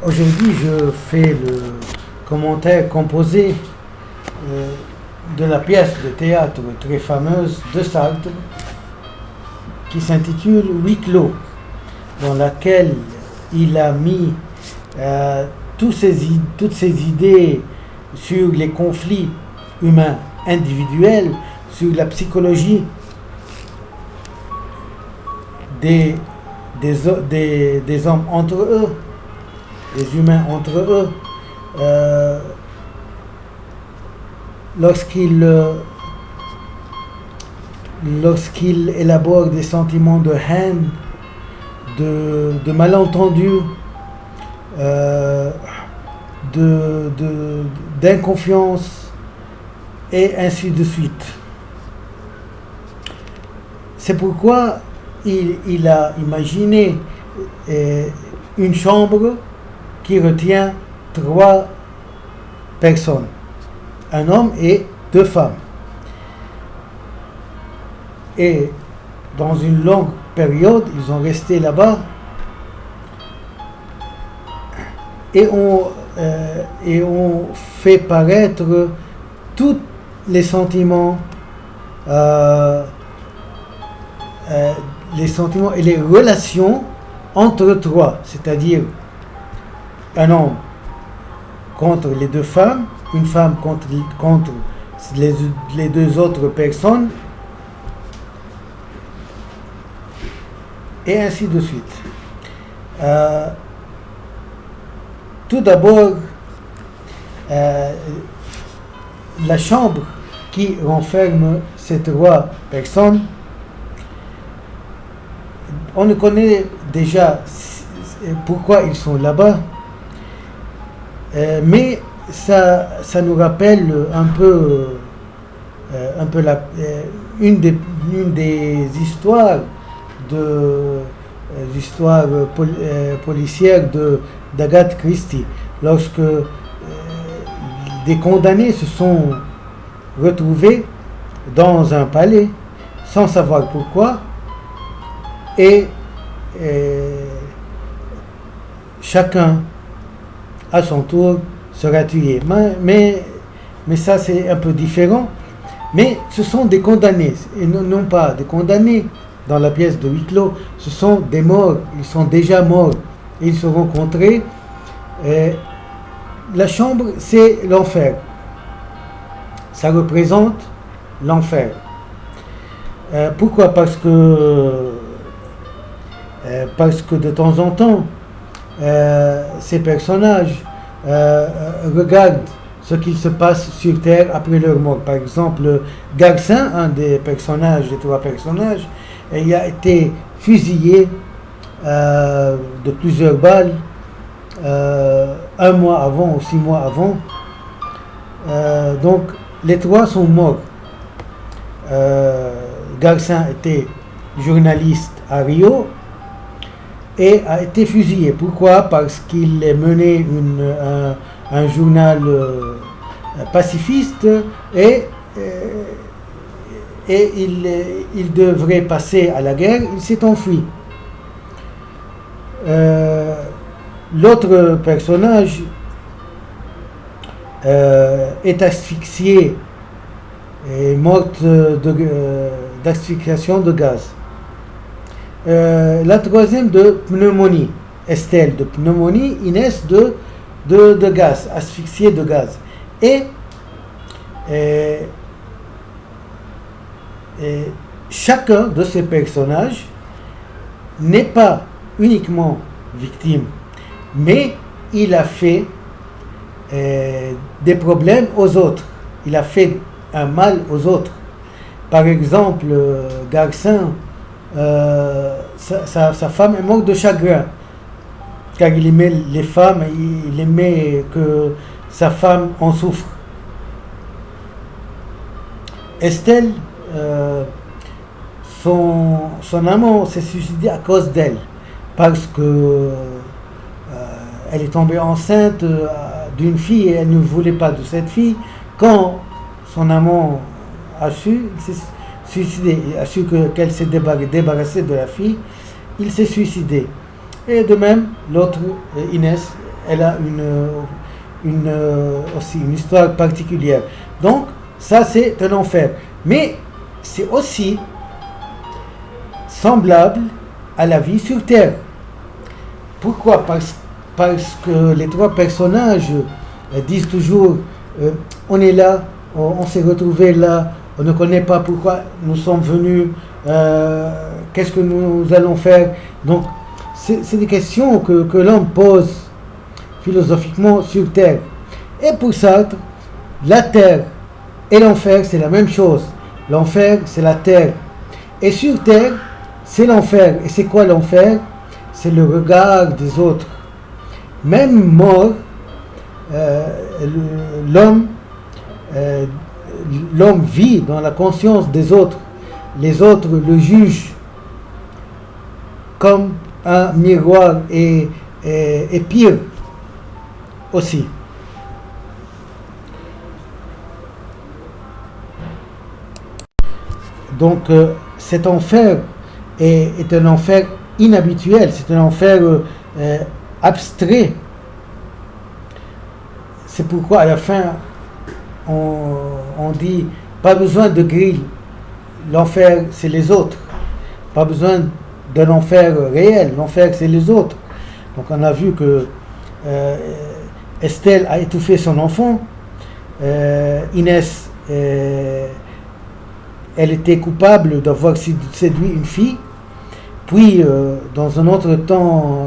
Aujourd'hui, je fais le commentaire composé de la pièce de théâtre très fameuse de Sartre qui s'intitule Huis clos, dans laquelle il a mis toutes ces idées sur les conflits humains individuels, sur la psychologie des hommes entre eux, des humains entre eux, lorsqu'il élabore des sentiments de haine, de malentendus, d'inconfiance, et ainsi de suite. C'est pourquoi il a imaginé une chambre qui retient 3 personnes, un homme et 2 femmes. Et dans une longue période, ils ont resté là-bas et on fait paraître tous les sentiments, et les relations entre 3, c'est-à-dire un homme contre les 2 femmes, une femme contre les 2 autres personnes, et ainsi de suite. Tout d'abord, la chambre qui renferme ces 3 personnes, on ne connaît déjà pourquoi ils sont là-bas, mais ça nous rappelle un peu une des histoires policières d'Agatha Christie, lorsque des condamnés se sont retrouvés dans un palais sans savoir pourquoi, et chacun à son tour sera tué. Mais ça, c'est un peu différent. Mais ce sont des condamnés, et non pas des condamnés dans la pièce de Huis clos, ce sont des morts, ils sont déjà morts, et ils se rencontrés. La chambre, c'est l'enfer. Ça représente l'enfer. Pourquoi ? Parce que de temps en temps, ces personnages regardent ce qu'il se passe sur Terre après leur mort. Par exemple, Garcin, un des 3 personnages, il a été fusillé de plusieurs balles 1 mois avant ou 6 mois avant. Donc, les 3 sont morts. Garcin était journaliste à Rio et a été fusillé. Pourquoi ? Parce qu'il menait un journal pacifiste et il devrait passer à la guerre. Il s'est enfui. L'autre personnage est asphyxié et morte d'asphyxiation de gaz. La 3e de pneumonie, Estelle de pneumonie, Inès de gaz, asphyxiée de gaz. Et chacun de ces personnages n'est pas uniquement victime, mais il a fait des problèmes aux autres, il a fait un mal aux autres. Par exemple, Garcin, sa femme est morte de chagrin, car il aimait les femmes, il aimait que sa femme en souffre. Estelle, son amant s'est suicidé à cause d'elle, parce que elle est tombée enceinte d'une fille et elle ne voulait pas de cette fille. Quand son amant a su, il s'est suicidé, il a su qu'elle s'est débarrassée de la fille, il s'est suicidé. Et de même, l'autre, Inès, elle a aussi une histoire particulière. Donc, ça c'est un enfer. Mais c'est aussi semblable à la vie sur Terre. Pourquoi? Parce que les trois personnages disent toujours on est là, on s'est retrouvé là, on ne connaît pas pourquoi nous sommes venus, qu'est-ce que nous allons faire. Donc, c'est des questions que l'homme pose philosophiquement sur Terre. Et pour Sartre, la Terre et l'enfer, c'est la même chose. L'enfer, c'est la Terre. Et sur Terre, c'est l'enfer. Et c'est quoi l'enfer? C'est le regard des autres. Même mort, l'homme vit dans la conscience des autres. Les autres le jugent comme un miroir et pire aussi. Donc cet enfer est un enfer inhabituel, c'est un enfer abstrait. C'est pourquoi à la fin on dit pas besoin de grille, l'enfer c'est les autres, pas besoin d'un enfer réel, l'enfer c'est les autres. Donc on a vu que Estelle a étouffé son enfant, Inès elle était coupable d'avoir séduit une fille, puis dans un autre temps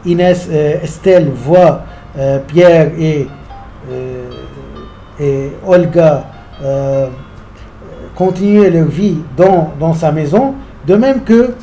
Estelle voit Pierre et Olga continuer leur vie dans sa maison, de même que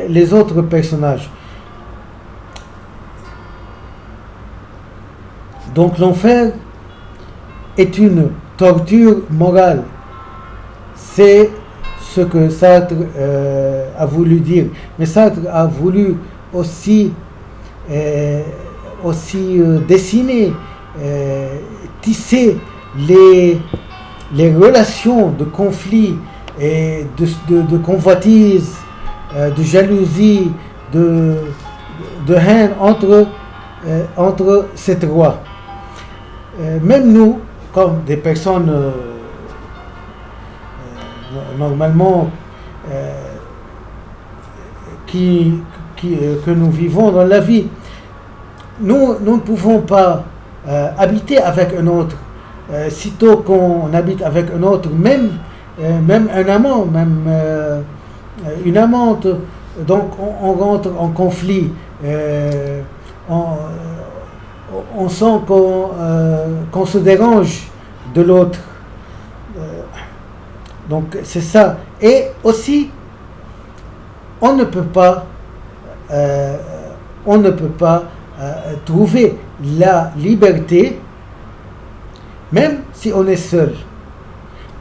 les autres personnages. Donc l'enfer est une torture morale. C'est ce que Sartre a voulu dire. Mais Sartre a voulu aussi dessiner, tisser les relations de conflit et de convoitise, de jalousie, de haine entre ces trois. Même nous, comme des personnes normalement que nous vivons dans la vie, nous ne pouvons pas habiter avec un autre. Sitôt qu'on habite avec un autre, même un amant, même une amante, donc on rentre en conflit. On sent qu'on se dérange de l'autre. Donc c'est ça. Et aussi, on ne peut pas trouver la liberté même si on est seul.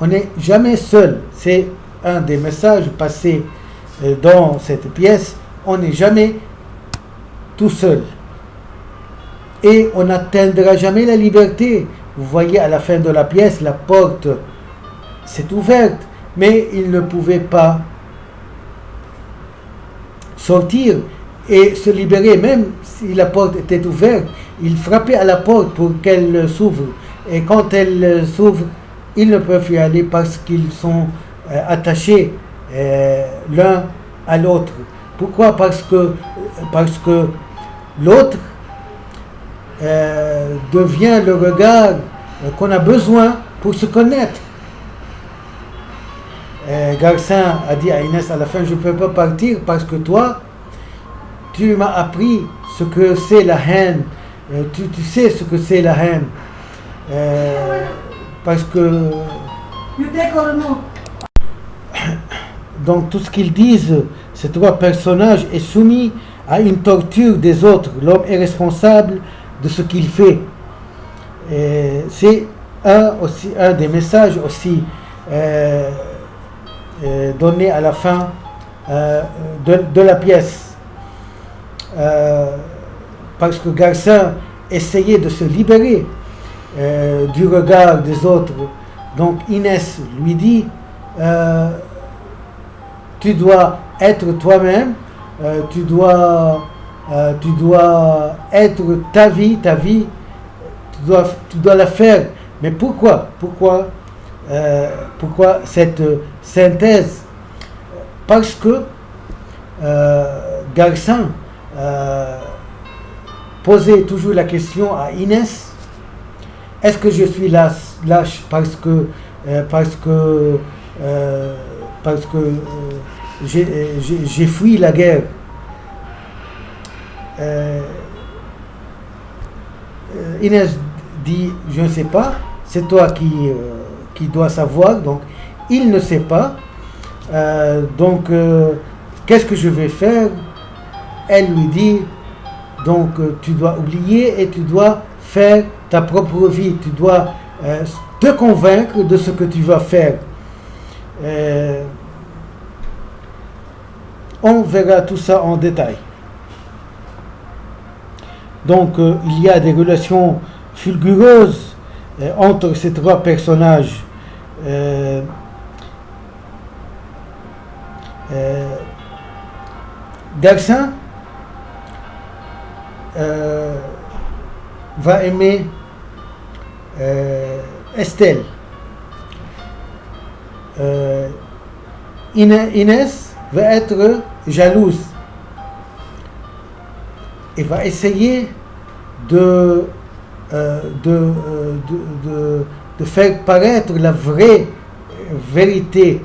On n'est jamais seul. C'est un des messages passés dans cette pièce. On n'est jamais tout seul. Et on n'atteindra jamais la liberté. Vous voyez à la fin de la pièce, la porte s'est ouverte, mais il ne pouvait pas sortir et se libérer. Même si la porte était ouverte, il frappait à la porte pour qu'elle s'ouvre. Et quand elle s'ouvre, ils ne peuvent y aller parce qu'ils sont attachés l'un à l'autre. Pourquoi? Parce que l'autre devient le regard qu'on a besoin pour se connaître. Garcin a dit à Inès à la fin, je ne peux pas partir parce que toi, tu m'as appris ce que c'est la haine. Tu sais ce que c'est la haine. Parce que donc tout ce qu'ils disent, ces trois personnages est soumis à une torture des autres. L'homme est responsable de ce qu'il fait. C'est un des messages aussi donné à la fin de la pièce. Parce que Garcin essayait de se libérer du regard des autres. Donc Inès lui dit tu dois être toi-même, tu dois tu dois être ta vie, tu dois la faire. Mais pourquoi cette synthèse? Parce que Garcin posait toujours la question à Inès: est-ce que je suis lâche parce que j'ai fui la guerre? Inès dit: je ne sais pas, c'est toi qui dois savoir. Donc il ne sait pas. Qu'est-ce que je vais faire? Elle lui dit: donc tu dois oublier et tu dois faire ta propre vie, tu dois te convaincre de ce que tu vas faire. On verra tout ça en détail. Donc il y a des relations fulgureuses entre ces trois personnages. Garcin va aimer Estelle. Inès va être jalouse et va essayer de faire paraître la vraie vérité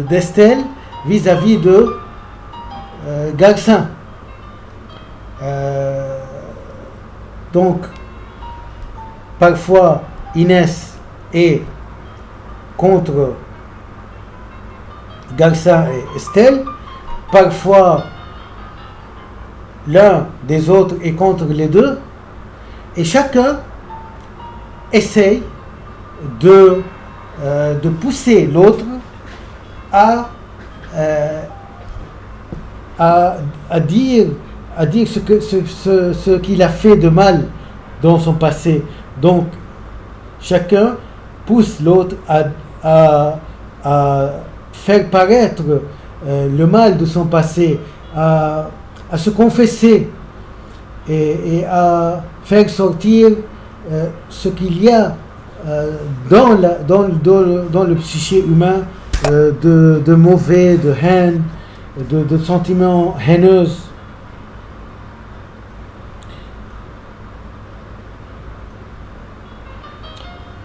d'Estelle vis-à-vis de Garcin. Donc parfois Inès est contre Garcin et Estelle, parfois l'un des autres est contre les deux, et chacun essaye de pousser l'autre à dire ce qu'il a fait de mal dans son passé. Donc chacun pousse l'autre à faire paraître le mal de son passé, à se confesser et à faire sortir ce qu'il y a dans le psyché humain de mauvais, de haine, de sentiments haineux.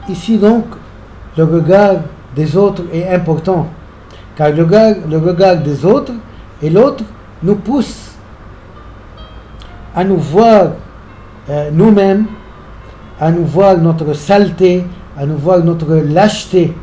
Ici donc, le regard des autres est important, car le regard des autres et l'autre nous pousse à nous voir nous-mêmes, à nous voir notre saleté, à nous voir notre lâcheté,